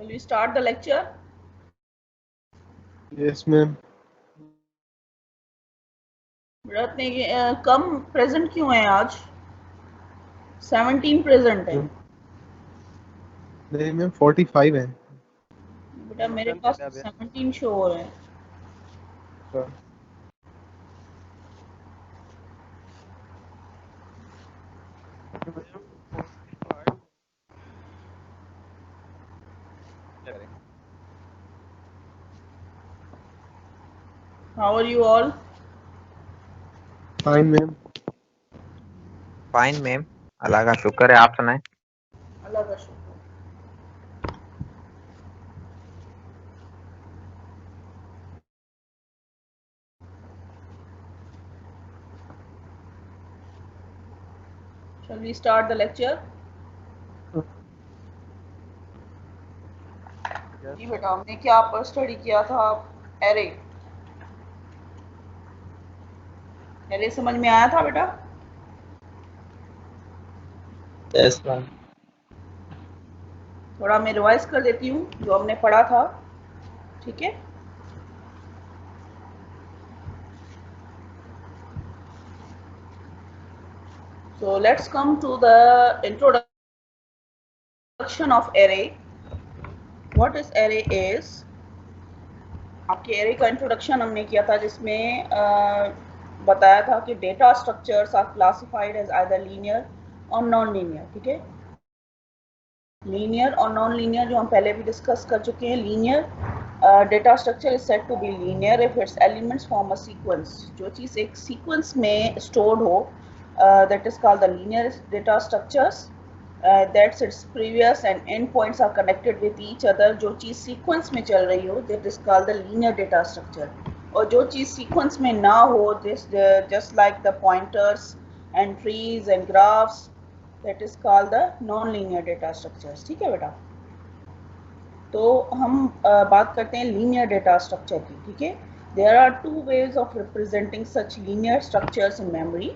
Shall we start the lecture? Yes, ma'am. बेटा इतने कम present क्यों है आज? 17 प्रेजेंट है। नहीं मैम 45 है। बेटा मेरे पास 17 शो हो रहे हैं। How are you all? Fine ma'am. Fine ma'am, अल्लाह का शुक्र है। आप सुनाएं। अल्लाह का शुक्र। Shall we start the lecture? जी बेटा, हमने क्या पर स्टडी किया था? एरे। एरे समझ में आया था बेटा? Yes ma'am. थोड़ा मैं रिवाइज कर देती हूँ जो हमने पढ़ा था, ठीक है? So let's come to the introduction of array. What is array is? आपके एरे का इंट्रोडक्शन हमने किया था जिसमें बताया था कि data structures are classified as either linear और नॉन लीनियर, ठीक है? लीनियर और नॉन लीनियर जो हम पहले भी डिस्कस कर चुके हैं। Linear data structure is said to be linear if its elements form a sequence. जो चीज़ एक सीक्वेंस में स्टोर्ड हो, that is called the linear data structures. That's its previous and end points are connected with each other. जो चीज़ sequence में चल रही हो, that is called the linear data structure. और जो चीज़ सीक्वेंस में ना हो, just like the pointers and trees and graphs, that is called the non-linear data structures. ठीक है बेटा? तो हम बात करते हैं linear data structure की, ठीक है? There are two ways of representing such linear structures in memory.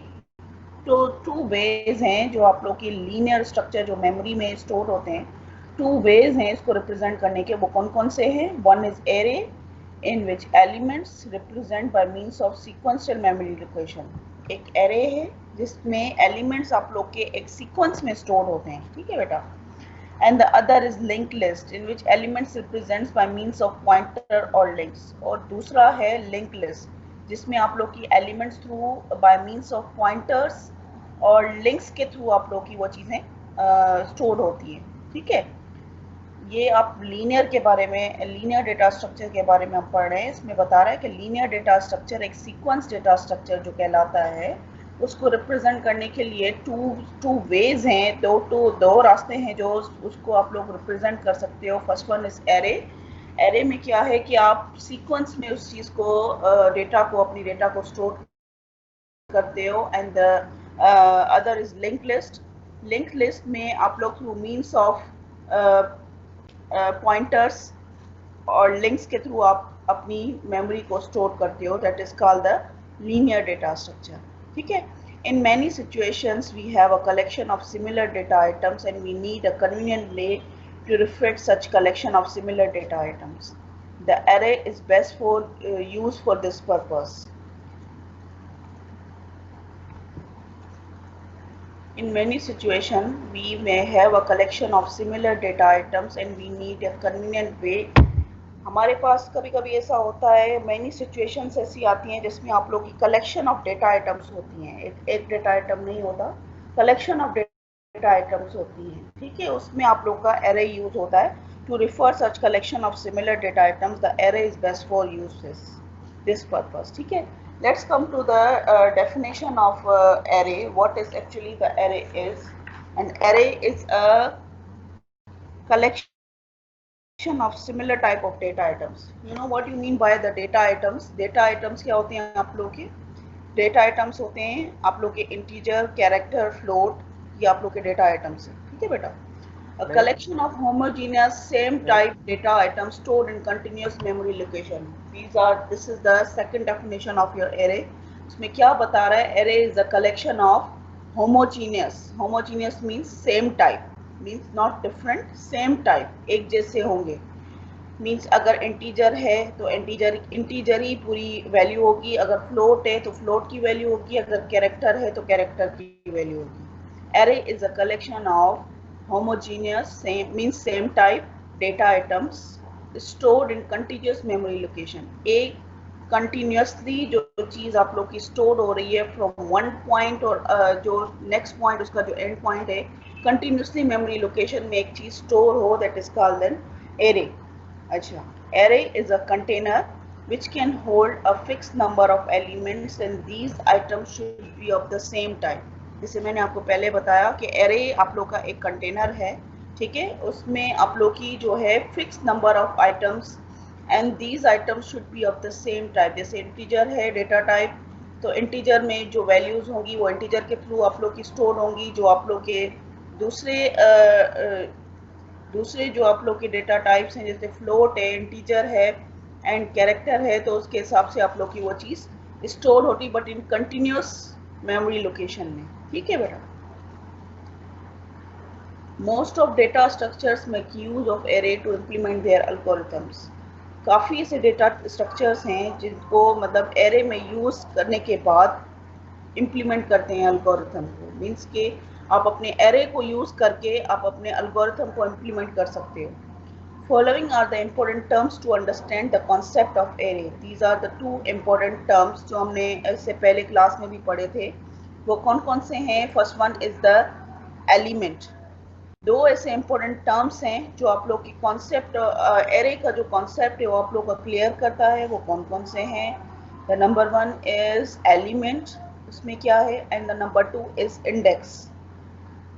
तो टू वेज हैं जो आप लोग की लीनियर स्ट्रक्चर जो मेमोरी में स्टोर होते हैं, टू वेज हैं इसको रिप्रेजेंट करने के। वो कौन कौन से हैं? One is array in which elements represent by means of sequential memory location. एक एरे है जिसमें एलिमेंट्स आप लोग के एक सीक्वेंस में स्टोर होते हैं, ठीक है बेटा? And the other is link list in which elements represents by means of pointer और लिंक्स। और दूसरा है लिंक लिस्ट जिसमें आप लोग की elements through by means of pointers और लिंक्स के थ्रू आप लोग की वो चीज़ें स्टोर होती हैं, ठीक है? ये आप लीनियर के बारे में, लीनियर डेटा स्ट्रक्चर के बारे में हम पढ़ रहे हैं। इसमें बता रहा है कि लीनियर डेटा स्ट्रक्चर एक सीक्वेंस डेटा स्ट्रक्चर जो कहलाता है, उसको रिप्रेजेंट करने के लिए टू वेज हैं, दो रास्ते हैं जो उसको आप लोग रिप्रेजेंट कर सकते हो। First one is array. Array में क्या है कि आप सीक्वेंस में उस चीज़ को, डेटा को, अपनी डेटा को स्टोर करते हो। And the other is link list. Link list में आप लोग थ्रू मीन्स ऑफ पॉइंटर्स और लिंक्स के थ्रू आप अपनी मेमोरी को स्टोर करते हो। That is called the linear data structure, ठीक है? In many situations, we have a collection of similar data items and we need a convenient way to reflect such collection of similar data items. The array is best for use for this purpose. In many situations, we may have a collection of similar data items and we need a convenient way. हमारे पास कभी कभी ऐसा होता है, many situations ऐसी आती हैं जिसमें आप लोग की कलेक्शन ऑफ डेटा आइटम्स होती हैं। एक डेटा आइटम नहीं होता, कलेक्शन ऑफ डेटा आइटम्स होती हैं, ठीक है? उसमें आप लोग का एरे यूज होता है to refer such collection of similar data items. The array is best for use this purpose, ठीक है? Let's come to the definition of array. What is actually the array is? An array is a collection of similar type of data items. You know what you mean by the data items? Data items क्या होते हैं आप लोग के? Data items होते हैं आप लोग के integer, character, float, ये आप लोग के data items हैं, ठीक है बेटा? A collection of homogeneous same type data items stored in continuous memory location. This is the second definition of your array. इसमें क्या बता रहा है? Array is a collection of homogeneous means same type. Means not different, same type, एक जैसे होंगे। Means अगर integer है तो इंटीजर ही पूरी वैल्यू होगी, अगर फ्लोट है तो फ्लोट की वैल्यू होगी, अगर कैरेक्टर है तो कैरेक्टर की वैल्यू होगी। Array is a collection of homogeneous same means same type data items stored in continuous memory location. एक कंटिन्यूसली जो चीज़ आप लोग की स्टोर हो रही है फ्रॉम वन पॉइंट और जो नेक्स्ट पॉइंट उसका जो एंड पॉइंट है, कंटिन्यूसली मेमोरी लोकेशन में एक चीज़ स्टोर हो, that is called an array. अच्छा, array is a container which can hold a fixed number of elements and these items should be of the same type। जैसे मैंने आपको पहले बताया कि array आप लोग का एक कंटेनर है, ठीक है, उसमें आप लोग की जो है fix number of items and these items should be of the same type. जैसे इंटीजर है डेटा टाइप, तो इंटीजर में जो वैल्यूज होंगी वो इंटीजर के थ्रू आप लोग की स्टोर होंगी। जो आप लोग के दूसरे दूसरे जो आप लोग के डेटा टाइप्स हैं, जैसे फ्लोट है, इंटीजर है एंड कैरेक्टर है, तो उसके हिसाब से आप लोग की वो चीज़ स्टोर होती, but in continuous memory location में। ठीक है बेटा। Most of data structures make use of array to implement their algorithms. काफ़ी ऐसे डेटा स्ट्रक्चर्स हैं जिनको मतलब एरे में यूज़ करने के बाद इम्प्लीमेंट करते हैं अल्गोरिथम को। मीन्स के आप अपने एरे को यूज़ करके आप अपने अल्गोरिथम को इम्प्लीमेंट कर सकते हो। Following are the important terms to understand the concept of array. These are the two important terms जो हमने इससे पहले क्लास में भी पढ़े थे। वो कौन कौन से हैं? First one is the element. दो ऐसे इंपॉर्टेंट टर्म्स हैं जो आप लोग की कॉन्सेप्ट एरे का जो कॉन्सेप्ट है वो आप लोग का क्लियर करता है। वो कौन कौन से हैं? The number one is element, उसमें क्या है, and the number two is index.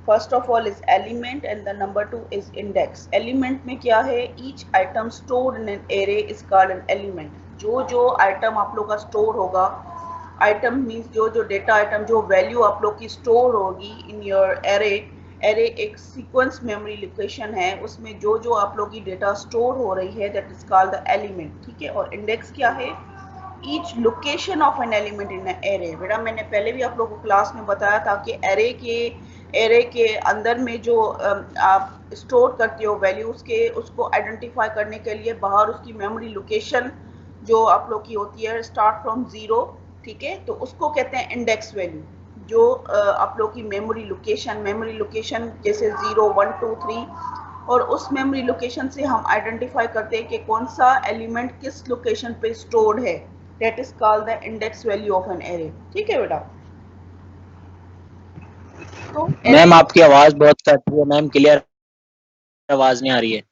First of all is element and the number two is index. Element में क्या है? Each item stored in an array is called an element. जो जो item आप लोग का स्टोर होगा, आइटम मीन्स जो जो डेटा आइटम, जो वैल्यू आप लोग की स्टोर होगी इन योर एरे। एरे एक सीक्वेंस मेमोरी लोकेशन है, उसमें जो जो आप लोग की डेटा स्टोर हो रही है, that is called the element. ठीक है। और इंडेक्स क्या है? Each location of an element in array. बेटा मैंने पहले भी आप लोगों को क्लास में बताया था कि एरे के अंदर में जो आप स्टोर करते हो वैल्यूज के, उसको आइडेंटिफाई करने के लिए बाहर उसकी मेमोरी लोकेशन जो आप लोग की होती है स्टार्ट फ्रॉम जीरो, ठीक है, तो उसको कहते हैं इंडेक्स वैल्यू। जो आप लोग की मेमोरी लोकेशन जैसे 0 1 2 3, और उस मेमोरी लोकेशन से हम आइडेंटिफाई करते हैं कि कौन सा एलिमेंट किस लोकेशन पे स्टोर्ड है, that is called the index value of an array. ठीक है बेटा। तो मैम आपकी आवाज बहुत कट रही है मैम, क्लियर आवाज नहीं आ रही है।